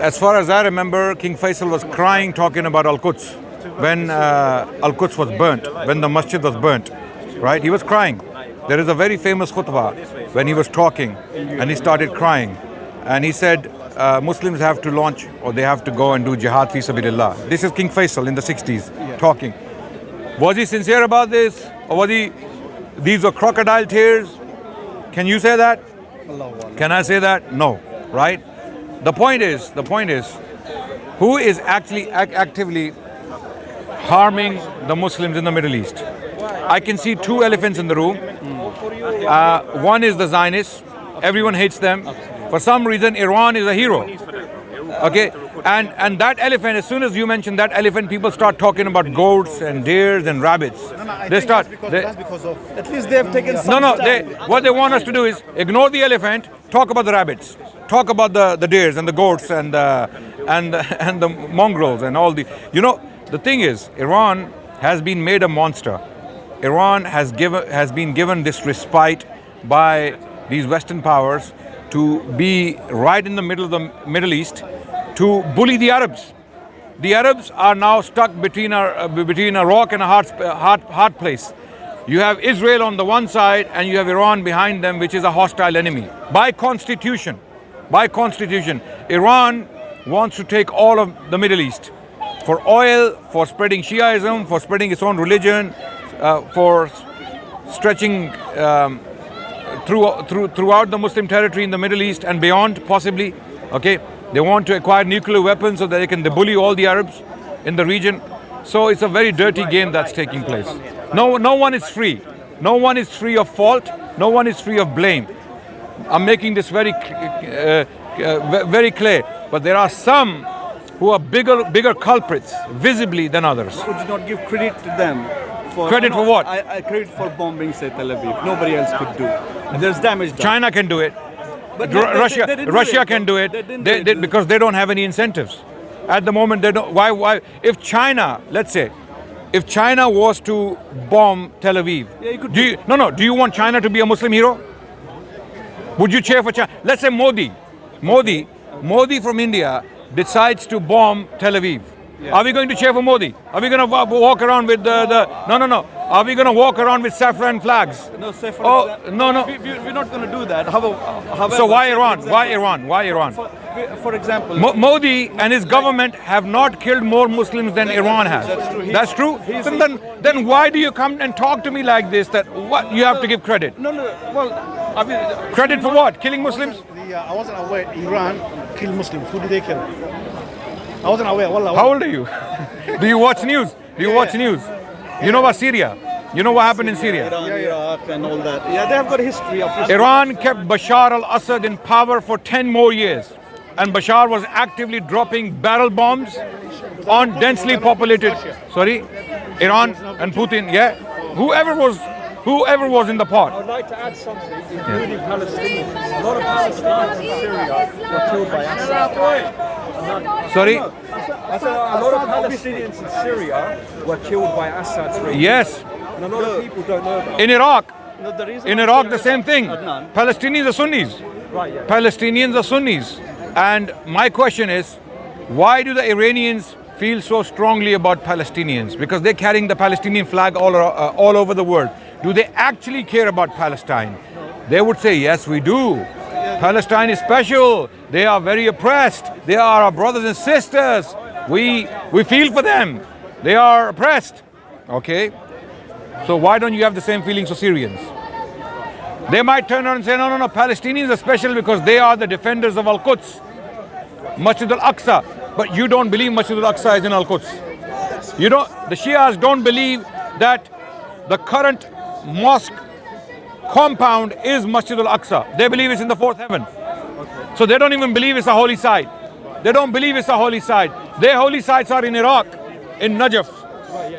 As far as I remember, King Faisal was crying talking about Al-Quds when Al-Quds was burnt, when the masjid was burnt, right? He was crying. There is a very famous khutbah when he was talking and he started crying. And he said, Muslims have to launch or they have to go and do jihad fi sabilillah. This is King Faisal in the 60s talking. Was he sincere about this? Or was he, these were crocodile tears? Can you say that? Can I say that? No, right? The point is, who is actually actively harming the Muslims in the Middle East? I can see two elephants in the room. One is the Zionists. Everyone hates them. For some reason, Iran is a hero. Okay, and that elephant, as soon as you mention that elephant, people start talking about goats and deers and rabbits. They start. That's because of, at least they have taken some what they want us to do is ignore the elephant, talk about the rabbits, talk about the deers and the goats and the mongrels and all the. You know, the thing is, Iran has been made a monster. Iran has been given this respite by these Western powers to be right in the middle of the Middle East, to bully the Arabs. The Arabs are now stuck between a rock and a hard place. You have Israel on the one side and you have Iran behind them, which is a hostile enemy. By constitution, Iran wants to take all of the Middle East for oil, for spreading Shiaism, for spreading its own religion, for stretching throughout the Muslim territory in the Middle East and beyond, possibly. Okay, they want to acquire nuclear weapons so that they can bully all the Arabs in the region. So it's a very dirty game that's taking place. No one is free. No one is free of fault. No one is free of blame. I'm making this very clear. But there are some who are bigger culprits, visibly, than others. Would you not give credit to them? Credit for what? I credit for bombing, say, Tel Aviv. Nobody else could do. There's damage done. China can do it. But Russia can do it. Because they don't have any incentives. At the moment, they don't. Why? If China, let's say, if China was to bomb Tel Aviv, do you want China to be a Muslim hero? Would you cheer for China? Let's say Modi from India decides to bomb Tel Aviv. Yeah. Are we going to cheer for Modi? Are we going to walk around with no? Are we going to walk around with saffron flags? No, saffron. Oh, no. We're not going to do that. However, so why Iran? Why Iran? For example, Modi and his government have not killed more Muslims than Iran has. That's true. Then why do you come and talk to me like this? That what you have to give credit? No. Well, credit for what? Killing Muslims? I wasn't aware Iran killed Muslims. Who did they kill? I wasn't aware. How old are you? Do you watch news? You know about Syria? You know what happened in Syria? Iraq and all that. Yeah, they have got a history of history. Iran kept Bashar al-Assad in power for 10 more years. And Bashar was actively dropping barrel bombs on densely populated... Sorry? Iran and Putin, yeah? Whoever was in the pot. I would like to add something, including Palestinians. A lot of Palestinians in Syria were killed by Assad. Sorry? I said a lot of Palestinians in Syria were killed by Assad's regime. Yes. And a lot of people don't know that. In Iraq, the same thing. Palestinians are Sunnis. Right, yeah. Palestinians are Sunnis. And my question is, why do the Iranians feel so strongly about Palestinians? Because they're carrying the Palestinian flag all over the world. Do they actually care about Palestine? They would say, yes, we do. Palestine is special. They are very oppressed. They are our brothers and sisters. We feel for them. They are oppressed. Okay? So why don't you have the same feelings for Syrians? They might turn around and say, no, Palestinians are special because they are the defenders of Al-Quds, Masjid al-Aqsa. But you don't believe Masjid al-Aqsa is in Al-Quds. The Shias don't believe that the current mosque compound is Masjid al-Aqsa. They believe it's in the fourth heaven. So they don't even believe it's a holy site. They don't believe it's a holy site. Their holy sites are in Iraq, in Najaf,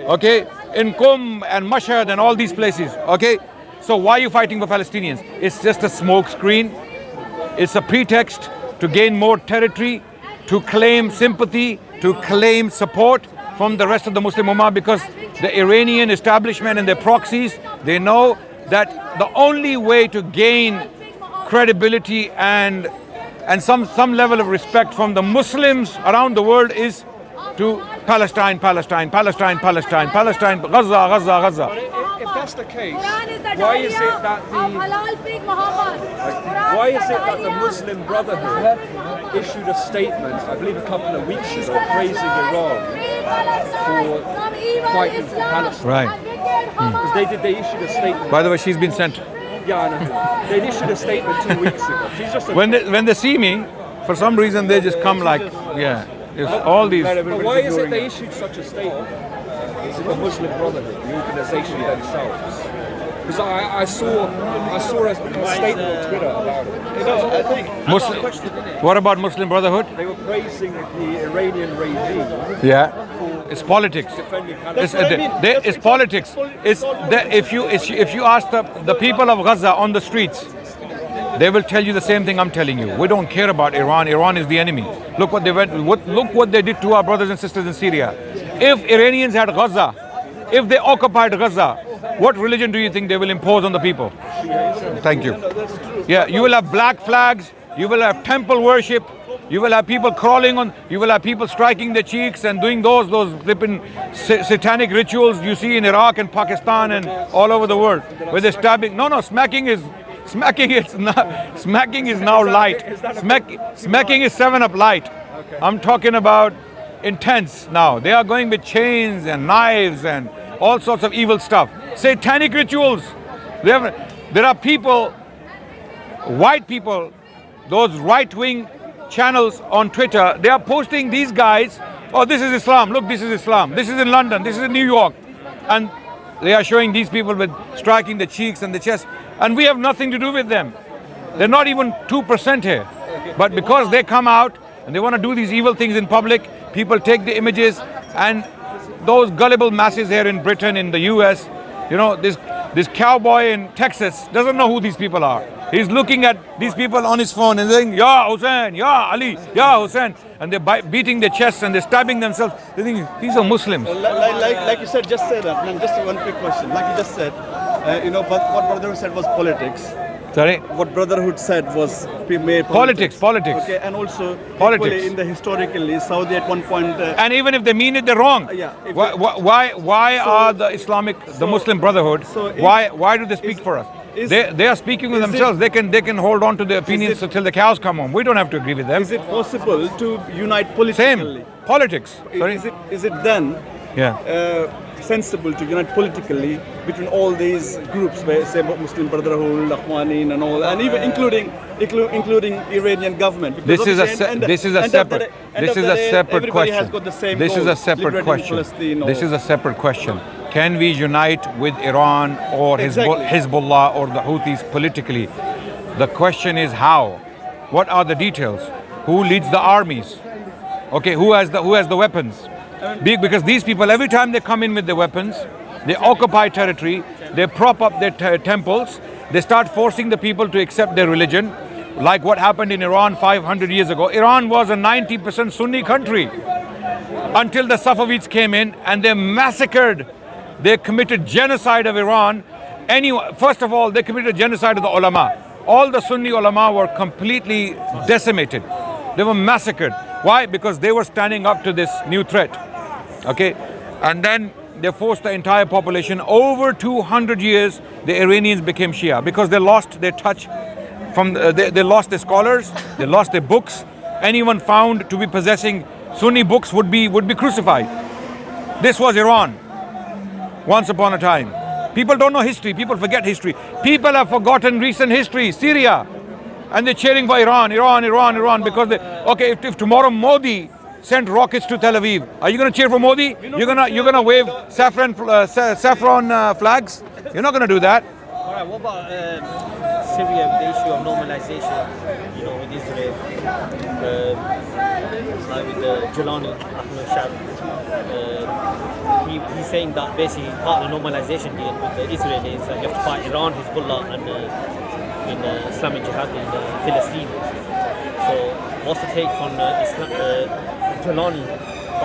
okay, in Qum and Mashhad and all these places, okay? So why are you fighting for Palestinians? It's just a smoke screen. It's a pretext to gain more territory, to claim sympathy, to claim support from the rest of the Muslim Ummah, because the Iranian establishment and their proxies, they know that the only way to gain credibility and and some level of respect from the Muslims around the world is to Palestine, Palestine, Palestine, Palestine, Palestine, Gaza, Gaza, Gaza. If that's the case, why is it that the Muslim Brotherhood issued a statement, I believe a couple of weeks ago, praising Iran for fighting for Palestine? Right. Because they issued a statement. By the way, she's been sent. Yeah, I know. They issued a statement 2 weeks ago. She's just When they see me, for some reason they just come like, yeah, it's all these. But why is it they issued such a statement? Is it the Muslim Brotherhood, the organization themselves? Because I saw a statement on Twitter about it. What about Muslim Brotherhood? They were praising the Iranian regime. Yeah, it's politics. It's politics. If you ask the people of Gaza on the streets, they will tell you the same thing I'm telling you. We don't care about Iran. Iran is the enemy. Look what they did to our brothers and sisters in Syria. If Iranians had Gaza, if they occupied Gaza, what religion do you think they will impose on the people? Thank you. Yeah, you will have black flags, you will have temple worship, you will have people crawling on, you will have people striking their cheeks and doing those flipping satanic rituals you see in Iraq and Pakistan and all over the world, where they're stabbing. No, smacking is now light. Smacking is 7-Up light. I'm talking about intense now. They are going with chains and knives and all sorts of evil stuff. Satanic rituals. There are people, white people, those right-wing channels on Twitter, they are posting these guys, oh, this is Islam, look, this is Islam, this is in London, this is in New York. And they are showing these people with striking the cheeks and the chest. And we have nothing to do with them. They're not even 2% here. But because they come out and they want to do these evil things in public, people take the images, and those gullible masses here in Britain, in the US, you know, this cowboy in Texas doesn't know who these people are. He's looking at these people on his phone and saying, Ya Hussein, Ya Ali, Ya Hussein. And they're beating their chests and they're stabbing themselves. They think these are Muslims. Like you said, just one quick question. Like you just said, what Brotherhood said was politics. Sorry? What Brotherhood said was mere politics. Okay, and also politics. In the historically, Saudi at one point. And even if they mean it, they're wrong. Yeah. Why are the Muslim Brotherhood? Why do they speak for us? They are speaking with themselves. They can hold on to their opinions until the cows come home. We don't have to agree with them. Is it possible to unite politically? Same. Politics. Sorry? Is it then? Yeah. Sensible to unite politically between all these groups, say Muslim Brotherhood, Lahmanin, and all, and even including Iranian government. This is a separate question. This is a separate question. This is a separate question. Can we unite with Iran or Hezbollah or the Houthis politically? The question is how. What are the details? Who leads the armies? Okay, who has the weapons? Because these people, every time they come in with their weapons, they occupy territory, they prop up their temples, they start forcing the people to accept their religion, like what happened in Iran 500 years ago. Iran was a 90% Sunni country until the Safavids came in and they massacred, they committed genocide of Iran. First of all, they committed genocide of the ulama. All the Sunni ulama were completely decimated. They were massacred. Why? Because they were standing up to this new threat. Okay, and then they forced the entire population. Over 200 years, the Iranians became Shia because they lost their touch from. They lost their scholars. They lost their books. Anyone found to be possessing Sunni books would be crucified. This was Iran. Once upon a time, people don't know history. People forget history. People have forgotten recent history. Syria. And they're cheering for Iran because if tomorrow Modi sent rockets to Tel Aviv, are you going to cheer for Modi? You're gonna wave saffron flags? You're not going to do that. All right. What about Syria, the issue of normalization? With Israel, like with the Jelani, he's saying that basically part of the normalization deal with the Israelis that you have to fight Iran, Hezbollah, and in Islamic Jihad in Palestine. So, what's the take on Jelani?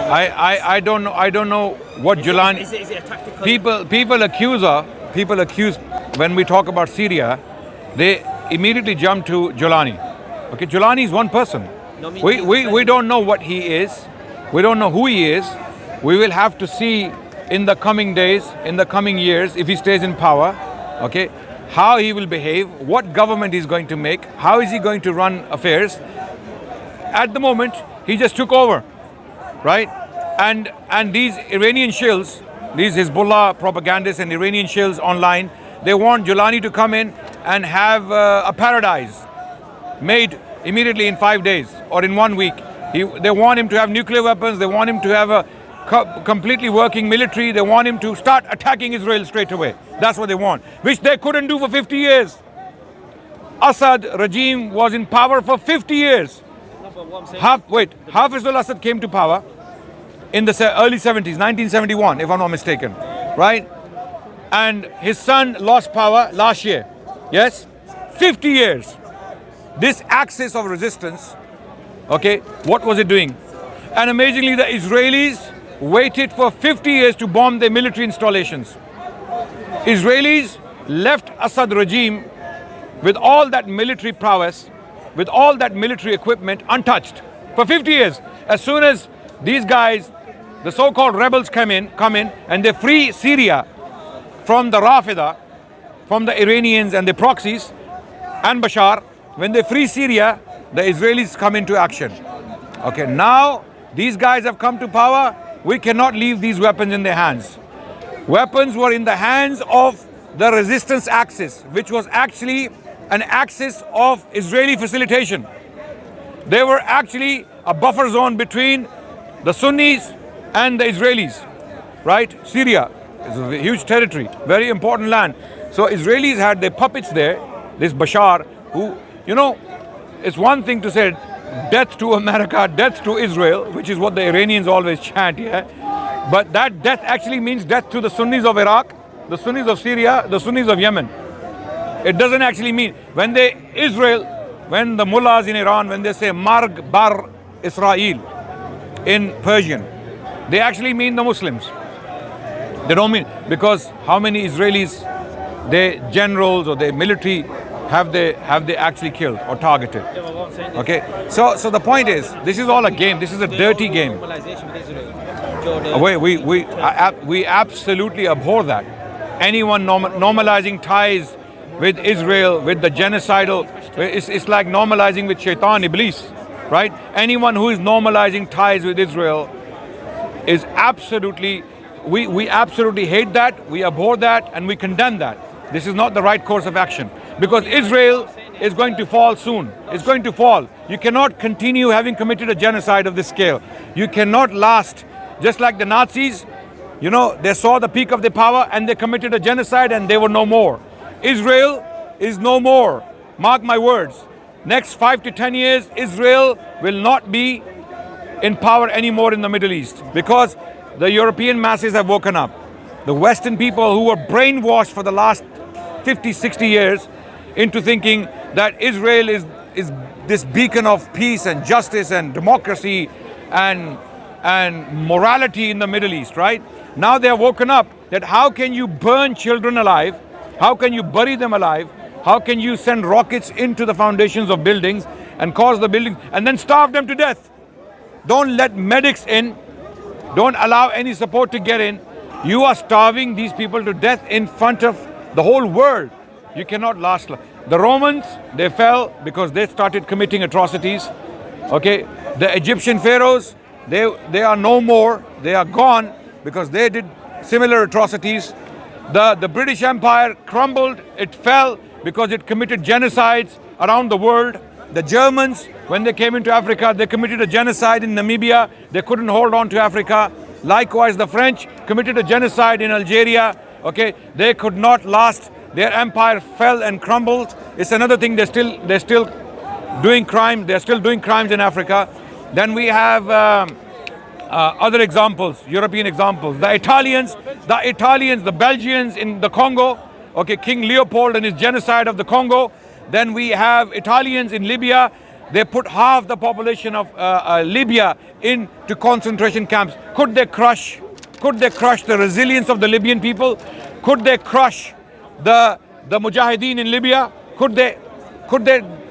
I don't know what Jelani. Is it a tactical? People accuse when we talk about Syria, they immediately jump to Jelani. Okay, Julani is one person. No, me- We don't know what he is. We don't know who he is. We will have to see in the coming days, in the coming years, if he stays in power, okay, how he will behave, what government he's going to make, how is he going to run affairs. At the moment, he just took over, right? And these Iranian shills, these Hezbollah propagandists and Iranian shills online, they want Julani to come in and have a paradise made immediately in 5 days or in 1 week. They want him to have nuclear weapons. They want him to have a completely working military. They want him to start attacking Israel straight away. That's what they want, which they couldn't do for 50 years. Assad regime was in power for 50 years. Hafiz al-Assad came to power in the early 70s, 1971, if I'm not mistaken, right? And his son lost power last year. Yes? 50 years. This axis of resistance, okay, what was it doing? And amazingly, the Israelis waited for 50 years to bomb their military installations. Israelis left Assad regime with all that military prowess, with all that military equipment untouched for 50 years. As soon as these guys, the so-called rebels come in and they free Syria from the Rafida, from the Iranians and the proxies and Bashar, when they free Syria, the Israelis come into action. Okay, now these guys have come to power. We cannot leave these weapons in their hands. Weapons were in the hands of the resistance axis, which was actually an axis of Israeli facilitation. They were actually a buffer zone between the Sunnis and the Israelis, right? Syria is a huge territory, very important land. So Israelis had their puppets there, this Bashar, who, you know, it's one thing to say death to America, death to Israel, which is what the Iranians always chant here. But that death actually means death to the Sunnis of Iraq, the Sunnis of Syria, the Sunnis of Yemen. It doesn't actually mean, when the mullahs in Iran, when they say Marg Bar Israel in Persian, they actually mean the Muslims. They don't mean, because how many Israelis, their generals or their military have they actually killed or targeted? Okay, so the point is, this is all a game. This is a dirty game. We absolutely abhor that. Anyone normalizing ties with Israel, with the genocidal, it's like normalizing with Shaitan, Iblis, right? Anyone who is normalizing ties with Israel is absolutely, we absolutely hate that, we abhor that, and we condemn that. This is not the right course of action, because Israel is going to fall soon. It's going to fall. You cannot continue having committed a genocide of this scale. You cannot last, just like the Nazis, you know, they saw the peak of their power and they committed a genocide and they were no more. Israel is no more. Mark my words. Next 5 to 10 years, Israel will not be in power anymore in the Middle East, because the European masses have woken up. The Western people who were brainwashed for the last 50, 60 years into thinking that Israel is this beacon of peace and justice and democracy and morality in the Middle East, right? Now they have woken up that how can you burn children alive? How can you bury them alive? How can you send rockets into the foundations of buildings and cause the buildings and then starve them to death? Don't let medics in. Don't allow any support to get in. You are starving these people to death in front of the whole world. You cannot last. The Romans, they fell because they started committing atrocities. Okay, the Egyptian pharaohs, they are no more. They are gone because they did similar atrocities. The British Empire crumbled. It fell because it committed genocides around the world. The Germans, when they came into Africa, they committed a genocide in Namibia. They couldn't hold on to Africa. Likewise, the French committed a genocide in Algeria. Okay, they could not last. Their empire fell and crumbled. It's another thing. They're still doing crime. They're still doing crimes in Africa. Then we have other examples, European examples. The Italians, the Belgians in the Congo. Okay, King Leopold and his genocide of the Congo. Then we have Italians in Libya. They put half the population of Libya into concentration camps. Could they crush the resilience of the Libyan people? Could they crush the Mujahideen in Libya? Could they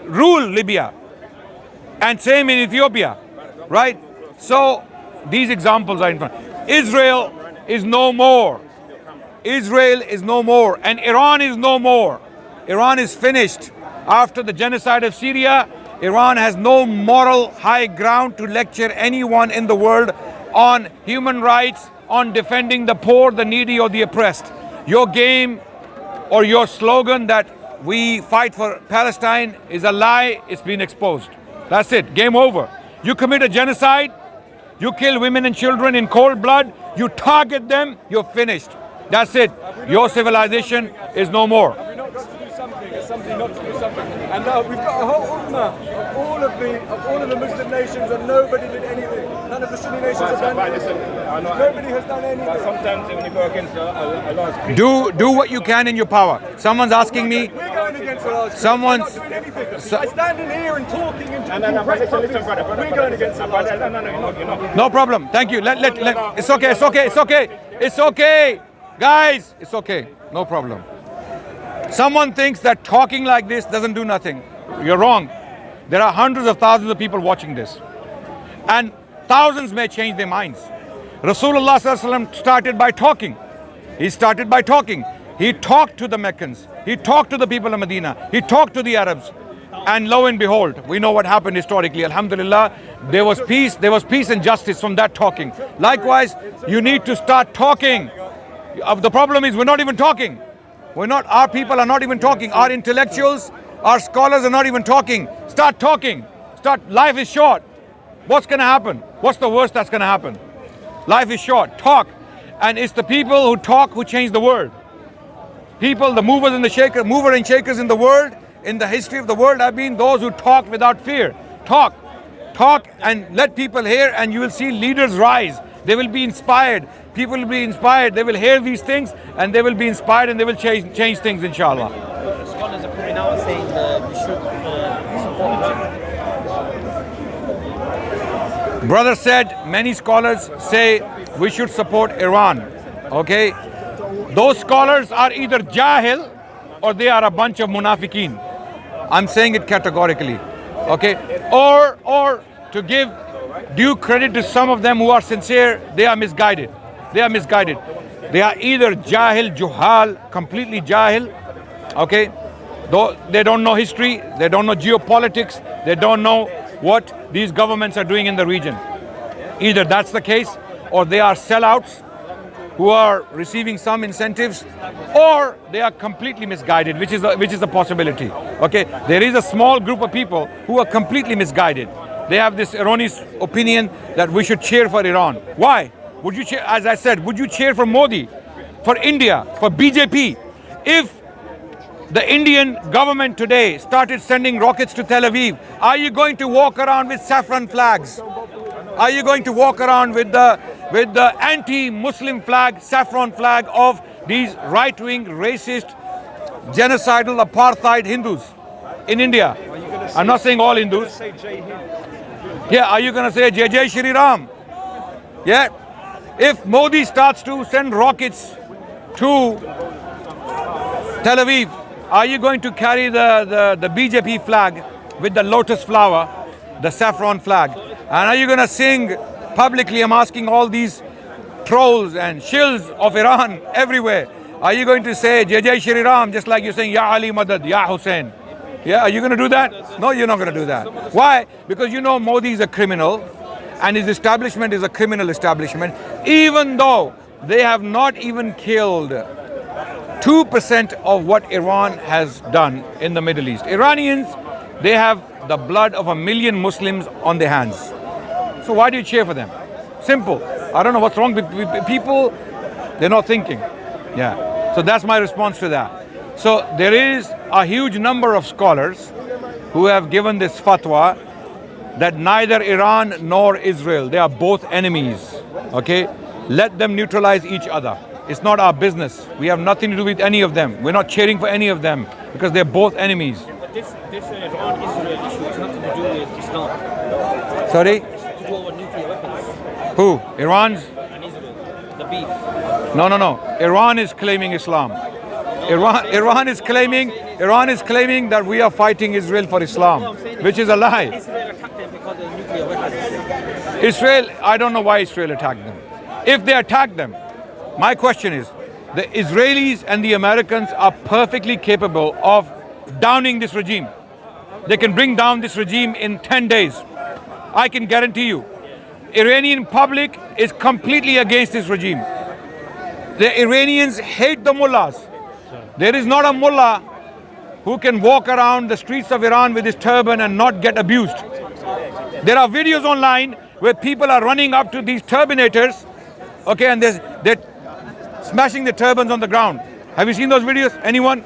rule Libya? And same in Ethiopia, right? So these examples are in front. Israel is no more. Israel is no more, and Iran is no more. Iran is finished. After the genocide of Syria, Iran has no moral high ground to lecture anyone in the world on human rights, on defending the poor, the needy, or the oppressed. Your game or your slogan that we fight for Palestine is a lie. It's been exposed. That's it. Game over. You commit a genocide, you kill women and children in cold blood, you target them, you're finished. That's it. Your civilization is no more. Have we not got to do something? It's something not to do something. And now we've got a whole ummah of all of the Muslim nations, and nobody did anything. None of the Sunni nations have done anything. Nobody has done anything. Sometimes when you go against Allah's creed, Do what you can in your power. Someone's asking me. We're going against Allah's creed. Someone's- We're not doing anything. so- By standing here and talking and no, listen, brother. we're going against Allah's creed. No. No problem. Thank you. It's okay. It's okay. It's okay. It's okay. Guys, it's okay. No problem. Someone thinks that talking like this doesn't do nothing. You're wrong. There are hundreds of thousands of people watching this. And thousands may change their minds. Rasulullah ﷺ started by talking. He started by talking. He talked to the Meccans. He talked to the people of Medina. He talked to the Arabs. And lo and behold, we know what happened historically. Alhamdulillah, there was peace. There was peace and justice from that talking. Likewise, you need to start talking. The problem is we're not even talking. Our people are not even talking. Our intellectuals, our scholars are not even talking. Start talking. Life is short. What's going to happen? What's the worst that's going to happen? Life is short. Talk. And it's the people who talk who change the world. People, the mover and shakers in the world, in the history of the world, have been those who talk without fear. Talk and let people hear, and you will see leaders rise. They will be inspired. People will be inspired. They will hear these things and they will be inspired, and they will change things, inshallah. Scholars are coming out saying we should support Iran. Brother said, many scholars say we should support Iran. Okay? Those scholars are either jahil or they are a bunch of munafiqeen. I'm saying it categorically. Okay? Or to give due credit to some of them who are sincere, they are misguided. They are either jahil, juhal, completely jahil. Okay? Though they don't know history, they don't know geopolitics, they don't know what these governments are doing in the region. Either that's the case, or they are sellouts who are receiving some incentives, or they are completely misguided, which is a possibility. Okay, there is a small group of people who are completely misguided. They have this erroneous opinion that we should cheer for Iran. Why? Would you cheer? As I said, would you cheer for Modi, for India, for BJP? If the Indian government today started sending rockets to Tel Aviv, are you going to walk around with saffron flags? Are you going to walk around with the anti-Muslim flag, saffron flag of these right-wing, racist, genocidal, apartheid Hindus in India? I'm not saying all Hindus. Yeah, are you going to say Jai Jai Shri Ram? Yeah. If Modi starts to send rockets to Tel Aviv, are you going to carry the BJP flag with the lotus flower, the saffron flag? And are you going to sing publicly? I'm asking all these trolls and shills of Iran everywhere. Are you going to say Jai Jai Shri Ram just like you're saying Ya Ali Madad, Ya Hussein? Yeah, are you going to do that? No, you're not going to do that. Why? Because you know Modi is a criminal and his establishment is a criminal establishment, even though they have not even killed 2% of what Iran has done in the Middle East. Iranians, they have the blood of 1 million Muslims on their hands. So why do you cheer for them? Simple. I don't know what's wrong with people. They're not thinking. Yeah. So that's my response to that. So there is a huge number of scholars who have given this fatwa that neither Iran nor Israel, they are both enemies. Okay? Let them neutralize each other. It's not our business. We have nothing to do with any of them. We're not cheering for any of them because they're both enemies. But this Iran-Israel issue is nothing to do with Islam. Sorry? It's to do with nuclear weapons Who? Iran's? and Israel. The beef. No. Iran is claiming Islam. Iran is claiming that we are fighting Israel for Islam, which is a lie. Israel attacked them the nuclear weapons? Israel, I don't know why Israel attacked them. If they attack them, my question is, the Israelis and the Americans are perfectly capable of downing this regime. They can bring down this regime in 10 days. I can guarantee you. Iranian public is completely against this regime. The Iranians hate the mullahs. There is not a mullah who can walk around the streets of Iran with his turban and not get abused. There are videos online where people are running up to these turbanators, okay, and they're smashing the turbans on the ground. Have you seen those videos? Anyone?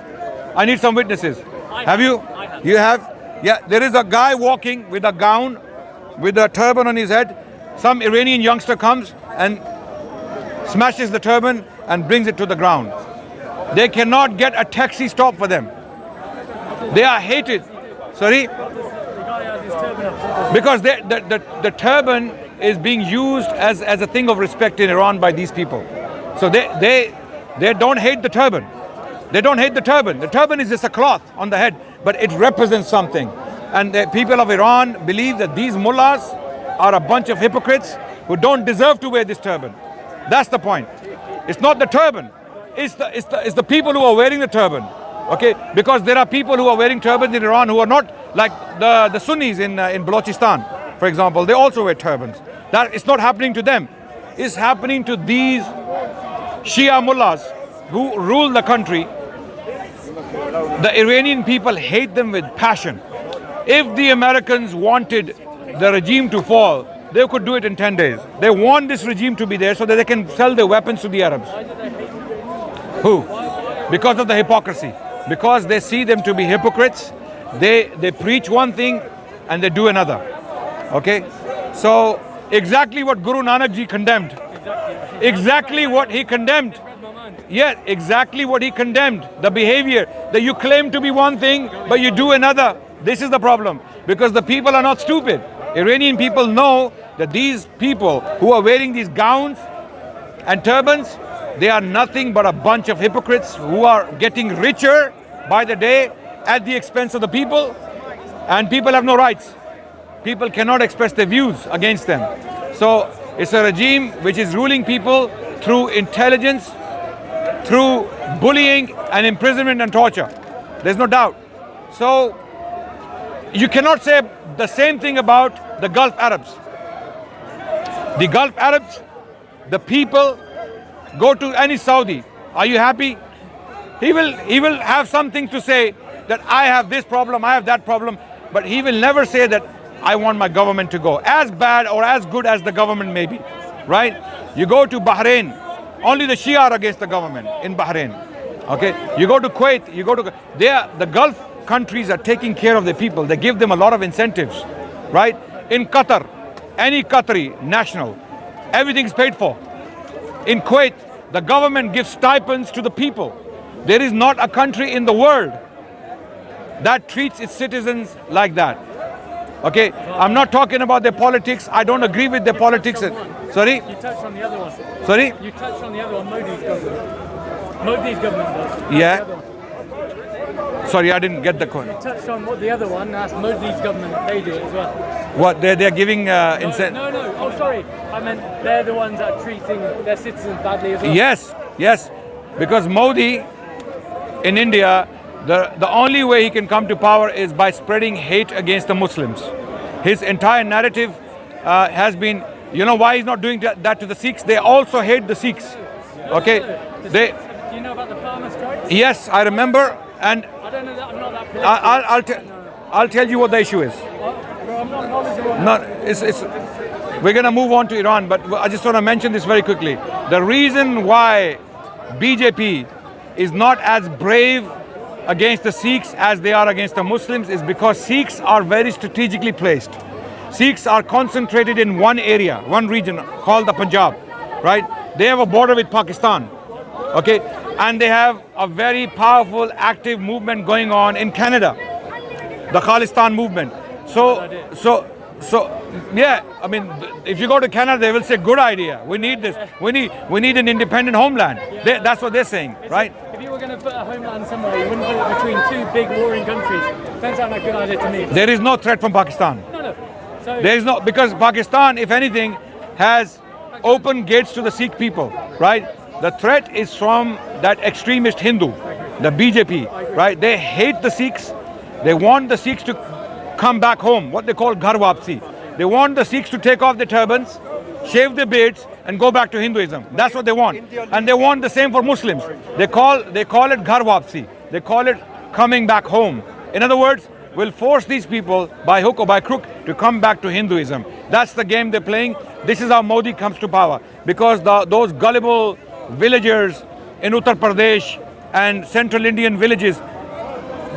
I need some witnesses. Have you? I have. You have? Yeah, there is a guy walking with a gown, with a turban on his head. Some Iranian youngster comes and smashes the turban and brings it to the ground. They cannot get a taxi stop for them. They are hated. Sorry? Because the turban is being used as a thing of respect in Iran by these people. So they don't hate the turban. They don't hate the turban. The turban is just a cloth on the head, but it represents something. And the people of Iran believe that these mullahs are a bunch of hypocrites who don't deserve to wear this turban. That's the point. It's not the turban. It's the people who are wearing the turban. Okay, because there are people who are wearing turbans in Iran who are not like the Sunnis in Balochistan, for example. They also wear turbans. That it's not happening to them. It's happening to these Shia mullahs who rule the country. The Iranian people hate them with passion. If the Americans wanted the regime to fall, they could do it in 10 days. They want this regime to be there so that they can sell their weapons to the Arabs. Who? Because of the hypocrisy. Because they see them to be hypocrites. They preach one thing and they do another. Okay? So exactly what Guru Nanak ji condemned. Exactly what he condemned. Yeah, exactly what he condemned. The behavior that you claim to be one thing, but you do another. This is the problem. Because the people are not stupid. Iranian people know that these people who are wearing these gowns and turbans, they are nothing but a bunch of hypocrites who are getting richer by the day at the expense of the people. And people have no rights. People cannot express their views against them. So it's a regime which is ruling people through intelligence, through bullying and imprisonment and torture. There's no doubt. So you cannot say the same thing about the Gulf Arabs. The Gulf Arabs, the people, go to any Saudi. Are you happy? He will have something to say that I have this problem, I have that problem, but he will never say that I want my government to go. As bad or as good as the government may be, right? You go to Bahrain, only the Shia are against the government in Bahrain. Okay, you go to Kuwait, the Gulf countries are taking care of their people. They give them a lot of incentives, right? In Qatar, any Qatari national, everything is paid for. In Kuwait, the government gives stipends to the people. There is not a country in the world that treats its citizens like that. Okay, I'm not talking about their politics. I don't agree with their politics. Sorry? You touched on the other one. Sorry? You touched on the other one, Modi's government. Modi's government does. Yeah. Sorry, I didn't get the question. You touched on what the other one, that's Modi's government, they do it as well. What, they're giving incentive? No, oh sorry, I meant they're the ones that are treating their citizens badly as well. Yes, because Modi in India, the only way he can come to power is by spreading hate against the Muslims. His entire narrative has been, you know why he's not doing that to the Sikhs? They also hate the Sikhs. Okay? Do you know about the farmer strikes? Yes, I remember, and I don't know that, I'm not that political. I'll tell you what the issue is. Well, I'm not knowledgeable. No, we're going to move on to Iran, but I just want to mention this very quickly. The reason why BJP is not as brave against the Sikhs as they are against the Muslims is because Sikhs are very strategically placed. Sikhs are concentrated in one area, one region called the Punjab, right? They have a border with Pakistan, okay? And they have a very powerful, active movement going on in Canada, the Khalistan movement. So, yeah, I mean, if you go to Canada, they will say, good idea. We need this. We need an independent homeland. That's what they're saying, right? If you were going to put a homeland somewhere, you wouldn't put it between two big warring countries. Doesn't sound like a good idea to me. There is no threat from Pakistan. No. So- There is no, because Pakistan, if anything, has open gates to the Sikh people, right? The threat is from that extremist Hindu, the BJP, right? They hate the Sikhs. They want the Sikhs to come back home, what they call Ghar Wapsi. They want the Sikhs to take off their turbans, shave their beards, and go back to Hinduism. That's what they want. And they want the same for Muslims. They call it Ghar Wapsi. They call it coming back home. In other words, we'll force these people by hook or by crook to come back to Hinduism. That's the game they're playing. This is how Modi comes to power. Because those gullible villagers in Uttar Pradesh and central Indian villages,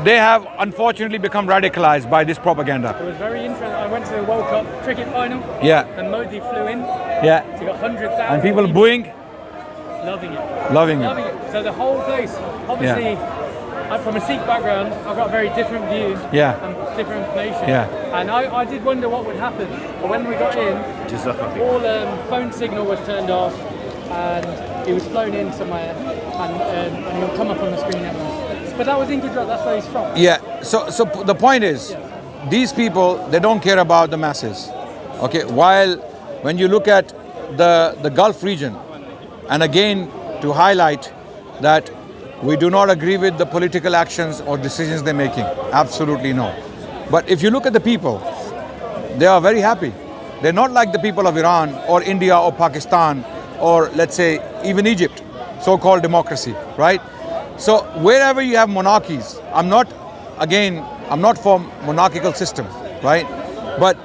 they have unfortunately become radicalized by this propaganda. It was very interesting. I went to the World Cup cricket final. Yeah. And Modi flew in. Yeah. So you got 100,000. And people booing, Loving it. loving Loving it. it. So the whole place, obviously, I'm from a Sikh background, I've got a very different view Yeah. and different information. Yeah. And I did wonder what would happen. But when we got in, all phone signal was turned off and he was flown in somewhere and he'll come up on the screen everyone. But that was in Gujarat, that's where he's from. Yeah, so the point is, these people, they don't care about the masses. Okay, while when you look at the Gulf region, and again to highlight that we do not agree with the political actions or decisions they're making, absolutely no. But if you look at the people, they are very happy. They're not like the people of Iran or India or Pakistan or let's say even Egypt, so-called democracy, right? So wherever you have monarchies, I'm not for monarchical system, right? But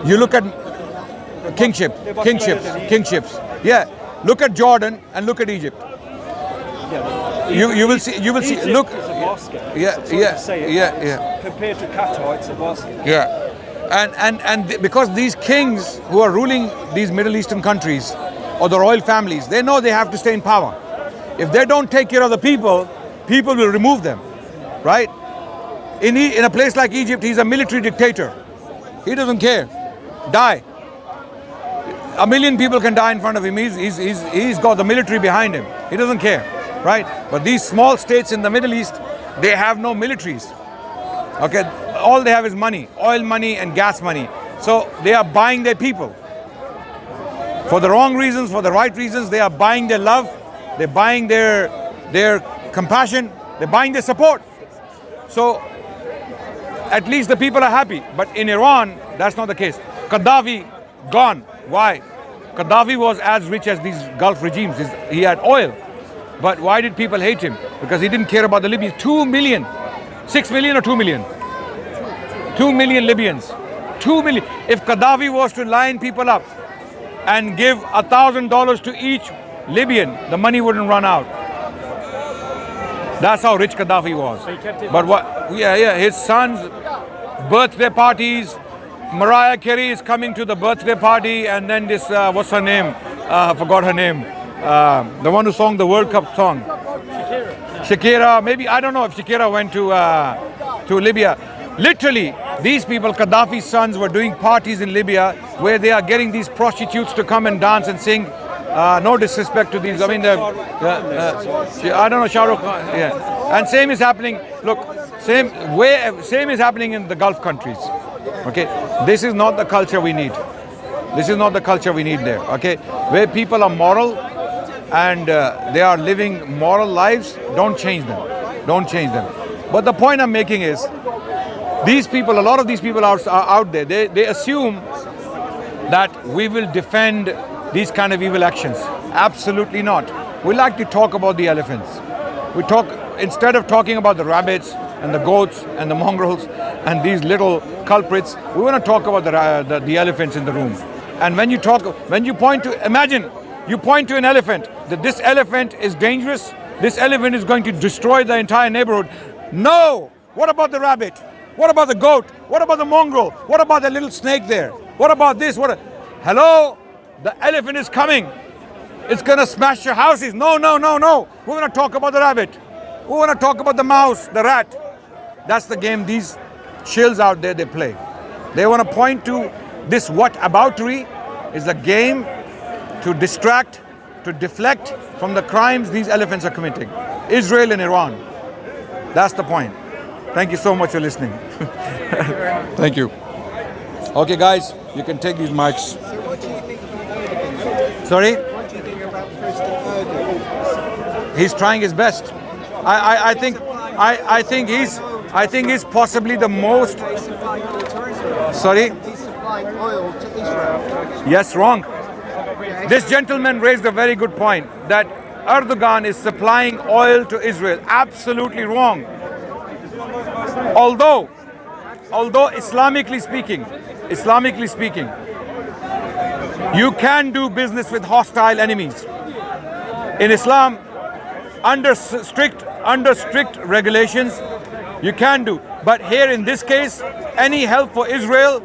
you look at kingships. Yeah, look at Jordan and look at Egypt. You will see. Egypt Look. is a basket. Yeah. Compared to Qatar, it's a basket. Yeah, and because these kings who are ruling these Middle Eastern countries or the royal families, they know they have to stay in power. If they don't take care of the people, people will remove them, right? In a place like Egypt, he's a military dictator. He doesn't care. Die. 1 million people can die in front of him. He's got the military behind him. He doesn't care, right? But these small states in the Middle East, they have no militaries. Okay, all they have is money, oil money and gas money. So they are buying their people. For the wrong reasons, for the right reasons, they are buying their love, they're buying their compassion, they're buying their support. So at least the people are happy. But in Iran, that's not the case. Gaddafi, gone. Why? Gaddafi was as rich as these Gulf regimes. He had oil. But why did people hate him? Because he didn't care about the Libyans. 2 million. 6 million or 2 million? 2 million Libyans. 2 million. If Gaddafi was to line people up and give $1,000 to each Libyan, the money wouldn't run out. That's how rich Gaddafi was. So he kept it. But what? Yeah. His son's birthday parties. Mariah Carey is coming to the birthday party, and then this what's her name? I forgot her name. The one who sang the World Cup song. Shakira. Maybe I don't know if Shakira went to Libya. Literally, these people, Gaddafi's sons, were doing parties in Libya where they are getting these prostitutes to come and dance and sing. No disrespect to these. I mean, I don't know, Shah Rukh Khan. Yeah, and same is happening. Look, same is happening in the Gulf countries. Okay, this is not the culture we need. This is not the culture we need there. Okay, where people are moral and they are living moral lives, don't change them. Don't change them. But the point I'm making is, these people, a lot of these people are out there. They assume that we will defend these kind of evil actions. Absolutely not. We like to talk about the elephants. Instead of talking about the rabbits and the goats and the mongrels and these little culprits, we want to talk about the elephants in the room. And when you point to an elephant, that this elephant is dangerous, this elephant is going to destroy the entire neighborhood. No! What about the rabbit? What about the goat? What about the mongrel? What about the little snake there? What about this? Hello? The elephant is coming. It's gonna smash your houses. No. We're gonna talk about the rabbit. We want to talk about the mouse, the rat. That's the game these shills out there, they play. They want to point to this whataboutery is a game to distract, to deflect from the crimes these elephants are committing. Israel and Iran. That's the point. Thank you so much for listening. Thank you. Okay, guys, you can take these mics. So what do you think about Erdogan? Sorry? What do you think about President Erdogan? He's trying his best. I think he's possibly the most. He's supplying oil to Israel. Sorry? He's supplying oil to Israel. Yes, wrong. This gentleman raised a very good point that Erdogan is supplying oil to Israel. Absolutely wrong. Although Islamically speaking, you can do business with hostile enemies. In Islam, under strict regulations, you can do. But here in this case, any help for Israel